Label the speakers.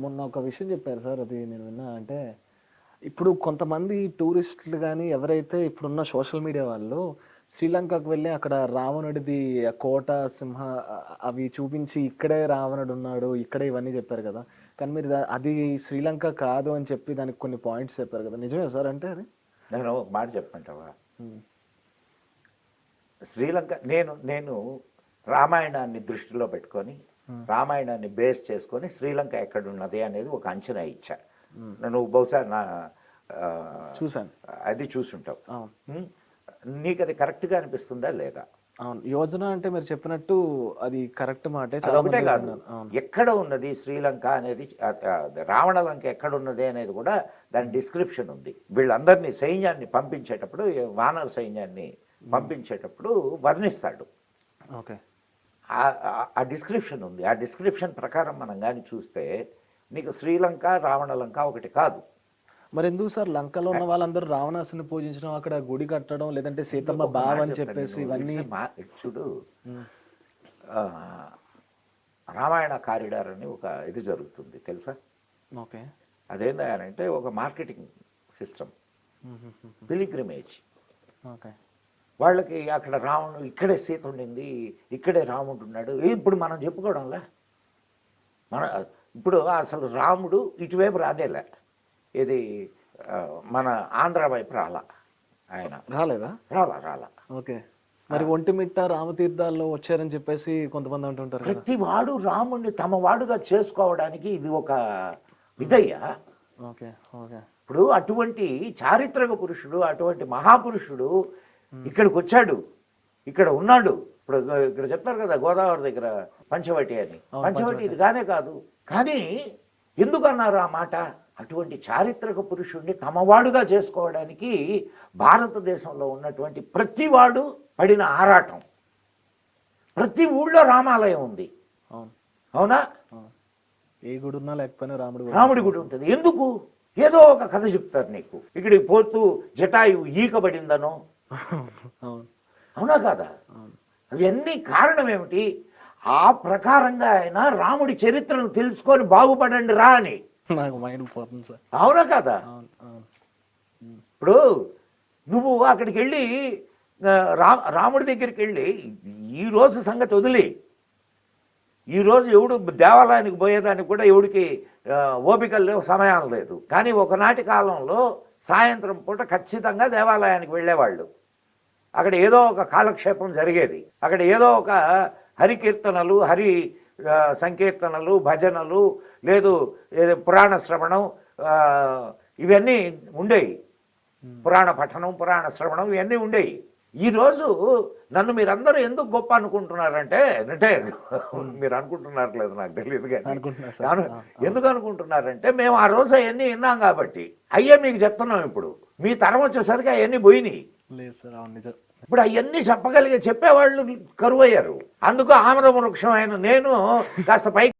Speaker 1: మొన్న ఒక విషయం చెప్పారు సార్, అది నేను విన్నా. అంటే ఇప్పుడు కొంతమంది టూరిస్టులు కానీ ఎవరైతే ఇప్పుడున్న సోషల్ మీడియా వాళ్ళు శ్రీలంకకు వెళ్ళి అక్కడ రావణుడిది కోట సింహ అవి చూపించి ఇక్కడే రావణుడు ఉన్నాడు, ఇక్కడే ఇవన్నీ చెప్పారు కదా. కానీ మీరు అది శ్రీలంక కాదు అని చెప్పి దానికి కొన్ని పాయింట్స్ చెప్పారు కదా, నిజమే సార్? అంటే అది
Speaker 2: నేను ఒక మాట చెప్పమంటావా? శ్రీలంక నేను నేను రామాయణాన్ని దృష్టిలో పెట్టుకొని రామాయణాన్ని బేస్ చేసుకొని శ్రీలంక ఎక్కడున్నది అనేది ఒక అంచనా ఇచ్చా. నువ్వు బహుశా
Speaker 1: చూసాను,
Speaker 2: అది చూసుంటావు. నీకు అది కరెక్ట్గా అనిపిస్తుందా లేదా?
Speaker 1: అవును, యోజన అంటే మీరు చెప్పినట్టు అది కరెక్ట్ మాట.
Speaker 2: అదొకటే కాదు, ఎక్కడ ఉన్నది శ్రీలంక అనేది, రావణ లంక ఎక్కడ ఉన్నది అనేది కూడా దాని డిస్క్రిప్షన్ ఉంది. వీళ్ళందరినీ సైన్యాన్ని పంపించేటప్పుడు, వానర సైన్యాన్ని పంపించేటప్పుడు వర్ణిస్తాడు.
Speaker 1: ఓకే,
Speaker 2: ఆ డిస్క్రిప్షన్ ఉంది. ఆ డిస్క్రిప్షన్ ప్రకారం మనం కానీ చూస్తే నీకు శ్రీలంక రావణ లంక ఒకటి కాదు.
Speaker 1: మరి ఎందుకు సార్ లంకలో ఉన్న వాళ్ళందరూ రావణాసుని పూజించడం, అక్కడ గుడి కట్టడం, లేదంటే సీతమ్మ బావ అని చెప్పేసి ఇవన్నీ?
Speaker 2: చూడు, రామాయణ కారిడార్ అని ఒక ఇది జరుగుతుంది తెలుసా?
Speaker 1: ఓకే,
Speaker 2: అదేంటంటే ఒక మార్కెటింగ్ సిస్టమ్, పిలిగ్రిమేజ్.
Speaker 1: ఓకే,
Speaker 2: వాళ్ళకి అక్కడ రావణుడు, ఇక్కడే సీత ఉండింది, ఇక్కడే రాముడు ఉన్నాడు. ఇప్పుడు మనం చెప్పుకోవడంలే. ఇప్పుడు అసలు రాముడు ఇటువైపు రానేలే, ఇది మన ఆంధ్ర వైపు ఆయన
Speaker 1: రాలేదా?
Speaker 2: రాలా.
Speaker 1: ఓకే, మరి ఒంటిమిట్ట రామతీర్థాల్లో వచ్చారని చెప్పేసి కొంతమంది అంటుంటారు.
Speaker 2: ప్రతి వాడు రాముడిని తమ వాడుగా చేసుకోవడానికి ఇది ఒక ఇదయ్యా.
Speaker 1: Okay, okay.
Speaker 2: ఇప్పుడు అటువంటి చారిత్రక పురుషుడు, అటువంటి మహాపురుషుడు ఇక్కడికి వచ్చాడు, ఇక్కడ ఉన్నాడు. ఇప్పుడు ఇక్కడ చెప్తారు కదా గోదావరి దగ్గర పంచవటి అని. పంచవటి ఇది కానే కాదు. కానీ ఎందుకు అన్నారు ఆ మాట? అటువంటి చారిత్రక పురుషుడిని తమవాడుగా చేసుకోవడానికి భారతదేశంలో ఉన్నటువంటి ప్రతివాడు పడిన ఆరాటం. ప్రతి ఊళ్ళో రామాలయం ఉంది, అవునా?
Speaker 1: ఏ గుడి ఉన్నా లేకపోయినా
Speaker 2: రాముడి గుడి ఉంటుంది. ఎందుకు? ఏదో ఒక కథ చెప్తారు నీకు. ఇక్కడికి పోతూ జటాయు ఈకబడిందనో, అవునా కాదా? అవన్నీ కారణం ఏమిటి? ఆ ప్రకారంగా ఆయన రాముడి చరిత్రను తెలుసుకొని బాగుపడండి రా అని
Speaker 1: నాకు మైండ్ పోతుంది సార్.
Speaker 2: అవునా కదా? ఇప్పుడు నువ్వు అక్కడికి వెళ్ళి రాముడి దగ్గరికి వెళ్ళి ఈరోజు సంగతి వదిలి, ఈరోజు ఎవడు దేవాలయానికి పోయేదానికి కూడా ఎవడికి ఓపికలు లేవు, సమయం లేదు. కానీ ఒకనాటి కాలంలో సాయంత్రం పూట ఖచ్చితంగా దేవాలయానికి వెళ్ళేవాళ్ళు. అక్కడ ఏదో ఒక కాలక్షేపం జరిగేది. అక్కడ ఏదో ఒక హరికీర్తనలు, హరి సంకీర్తనలు, భజనలు, లేదు పురాణ శ్రవణం, ఇవన్నీ ఉండేవి. పురాణ పఠనం, పురాణ శ్రవణం ఇవన్నీ ఉండేవి. ఈరోజు నన్ను మీరందరూ ఎందుకు గొప్ప అనుకుంటున్నారంటే, అంటే మీరు అనుకుంటున్నారు లేదు నాకు తెలియదు, కానీ ఎందుకు అనుకుంటున్నారంటే మేము ఆ రోజు అవన్నీ విన్నాం కాబట్టి అయ్యే మీకు చెప్తున్నాం. ఇప్పుడు మీ తరం వచ్చేసరికి అవన్నీ పోయినాయి. ఇప్పుడు అవన్నీ చెప్పగలిగే చెప్పేవాళ్ళు కరువయ్యారు. అందుకు ఆమద వృక్షం అయిన నేను కాస్త పైకి